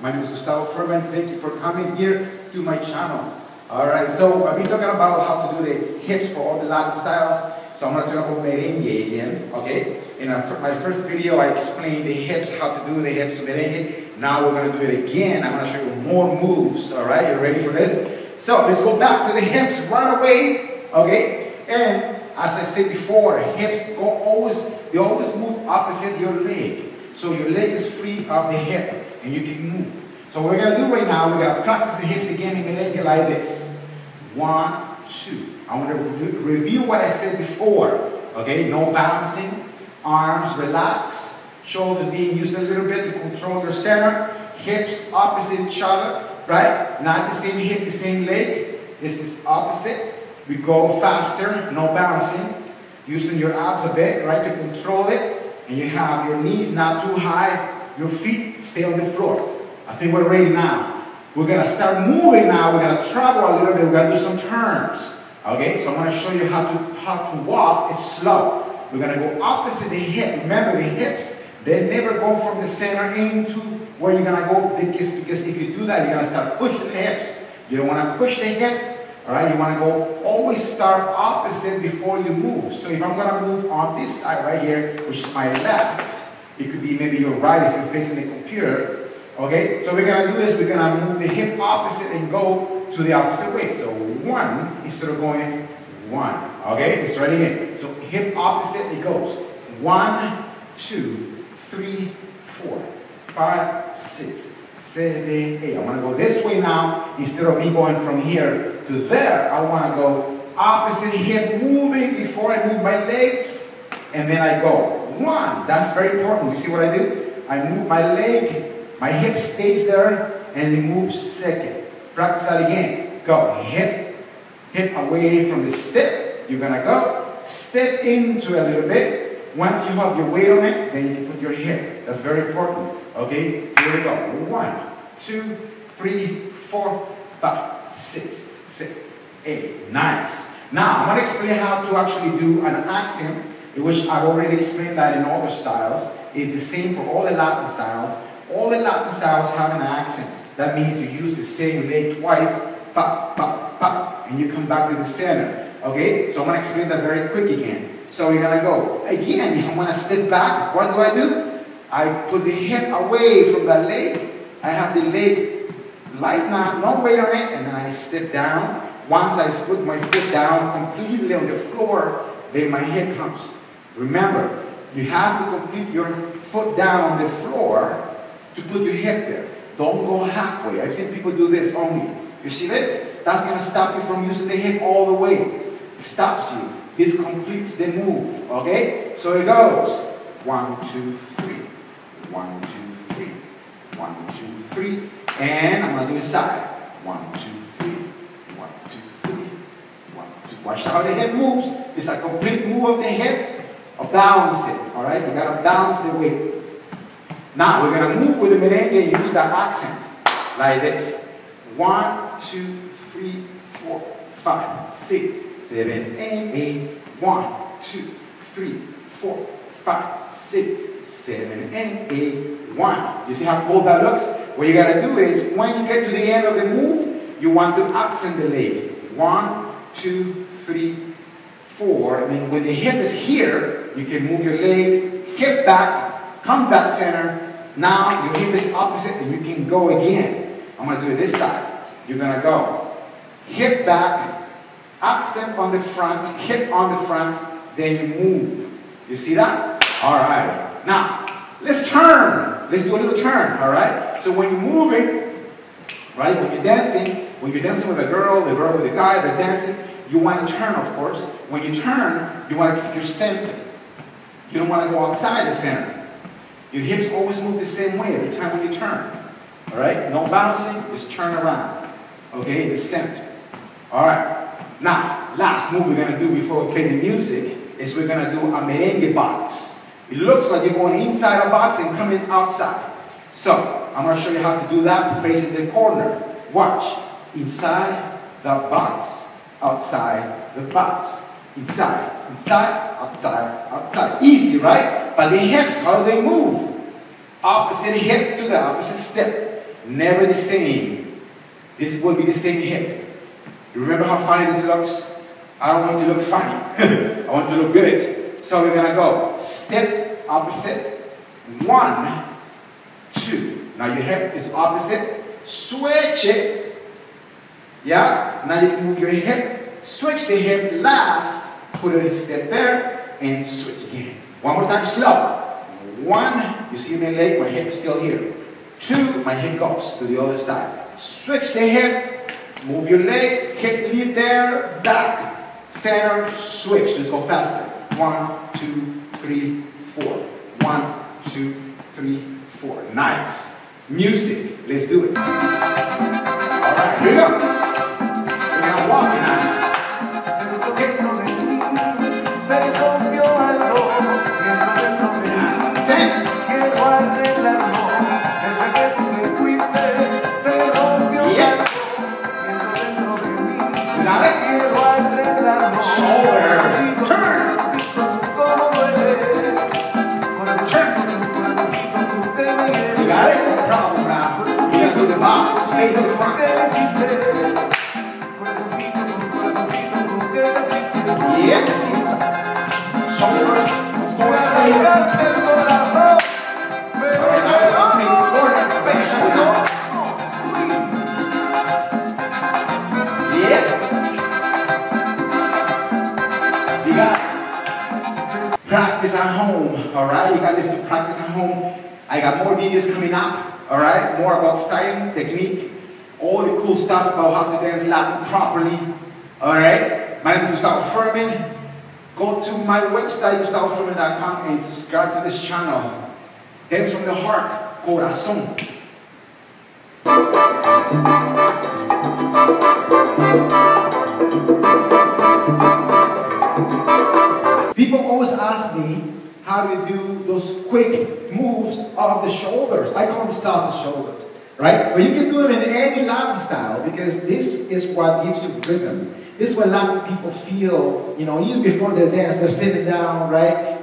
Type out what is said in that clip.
My name is Gustavo Ferman. Thank you for coming here to my channel. Alright, so I've been talking about how to do the hips for all the Latin styles. So I'm going to talk about merengue again, okay? In my first video, I explained the hips, how to do the hips merengue. Now we're going to do it again. I'm going to show you more moves, alright? You ready for this? So let's go back to the hips right away, okay? And as I said before, hips they always move opposite your leg. So your leg is free of the hip and you can move. So what we're going to do right now, we're going to practice the hips again in merengue like this. 1, 2. I want to review what I said before. Okay, no bouncing, arms relaxed, shoulders being used a little bit to control your center, hips opposite each other, right? Not the same hip, the same leg. This is opposite. We go faster, no bouncing, using your abs a bit, right, to control it. And you have your knees not too high, your feet stay on the floor. I think we're ready now. We're going to start moving now. We're going to travel a little bit. We're going to do some turns. Okay, so I'm going to show you how to walk. It's slow. We're going to go opposite the hip. Remember, the hips, they never go from the center into where you're going to go because if you do that, you're going to start pushing the hips. You don't want to push the hips. All right, you want to go, always start opposite before you move. So if I'm going to move on this side right here, which is my left, it could be maybe your right if you're facing the computer. Okay, so what we're going to do is we're going to move the hip opposite and go to the opposite way. So 1 instead of going 1. Okay, let's try it again. So hip opposite, it goes 1, 2, 3, 4, 5, 6, 7, 8. I want to go this way now. Instead of me going from here to there, I want to go opposite hip moving before I move my legs. And then I go 1. That's very important. You see what I do? I move my leg. My hip stays there and it moves second. Practice that again. Go hip away from the step. You're gonna go step into a little bit. Once you have your weight on it, then you can put your hip. That's very important. Okay, here we go. 1, 2, 3, 4, 5, 6, 7, 8. Nice. Now I'm gonna explain how to actually do an accent, which I've already explained that in other styles. It's the same for all the Latin styles. All the Latin styles have an accent. That means you use the same leg twice, pop, pop, pop, and you come back to the center. Okay? So I'm going to explain that very quick again. So you're going to go, again, if I want to step back, what do? I put the hip away from the leg. I have the leg light now, no weight on it, and then I step down. Once I put my foot down completely on the floor, then my hip comes. Remember, you have to complete your foot down on the floor to put your hip there. Don't go halfway. I've seen people do this only. You see this? That's going to stop you from using the hip all the way. It stops you. This completes the move. Okay? So it goes. 1, 2, 3. 1, 2, 3. 1, 2, 3. And I'm going to do a side. 1, 2, 3. 1, 2, 3. 1, 2. Watch how the hip moves. It's a complete move of the hip. Balance it. Alright? You got to balance the weight. Now we're going to move with the merengue and use that accent like this. 1, 2, 3, 4, 5, 6, 7, 8. 1, 2, 3, 4, 5, 6, 7, 8. 1. You see how cool that looks? What you got to do is when you get to the end of the move, you want to accent the leg. 1, 2, 3, 4. And then when the hip is here, you can move your leg, hip back, come back center. Now your hip is opposite and you can go again. I'm going to do it this side. You're going to go hip back, accent on the front, hip on the front, then you move. You see that? All right. Now, let's turn. Let's do a little turn, all right? So when you're moving, right, when you're dancing with a girl, the girl with the guy, they're dancing, you want to turn, of course. When you turn, you want to keep your center. You don't want to go outside the center. Your hips always move the same way every time when you turn. All right? No bouncing, just turn around. Okay? In the center. All right. Now, last move we're going to do before we play the music is we're going to do a merengue box. It looks like you're going inside a box and coming outside. So, I'm going to show you how to do that facing the corner. Watch. Inside the box. Outside the box. Inside, inside, outside, outside. Easy, right? But the hips, how do they move? Opposite hip to the opposite step. never the same. This will be the same hip. You remember how funny this looks? I don't want it to look funny. I want it to look good. So we're gonna go step opposite, 1, 2. Now your hip is opposite. Switch it. Yeah. Now you can move your hip. Switch the hip last. Put a step there and switch again. One more time, slow. 1. You see my leg? My hip is still here. 2. My hip goes to the other side. Switch the hip, move your leg, hip leave there, back, center, switch. Let's go faster. 1, 2, 3, 4. 1, 2, 3, 4. Nice. Music. Let's do it. All right, here we go. We're gonna walk now. Face in front. Yeah, see. Shoulders, of course, here. Alright, now face the corner, back shoulder. Yeah. You got it. Practice at home, alright? You got this to practice at home. I got more videos coming up. Alright, more about styling, technique, all the cool stuff about how to dance Latin properly. Alright, my name is Gustavo Ferman. Go to my website, GustavoFerman.com, and subscribe to this channel. Dance from the heart, corazón. People always ask me, how do you do those quick moves of the shoulders? I call them salsa shoulders, right? But you can do them in any Latin style because this is what gives you rhythm. This is what Latin people feel, you know, even before their dance, they're sitting down, right?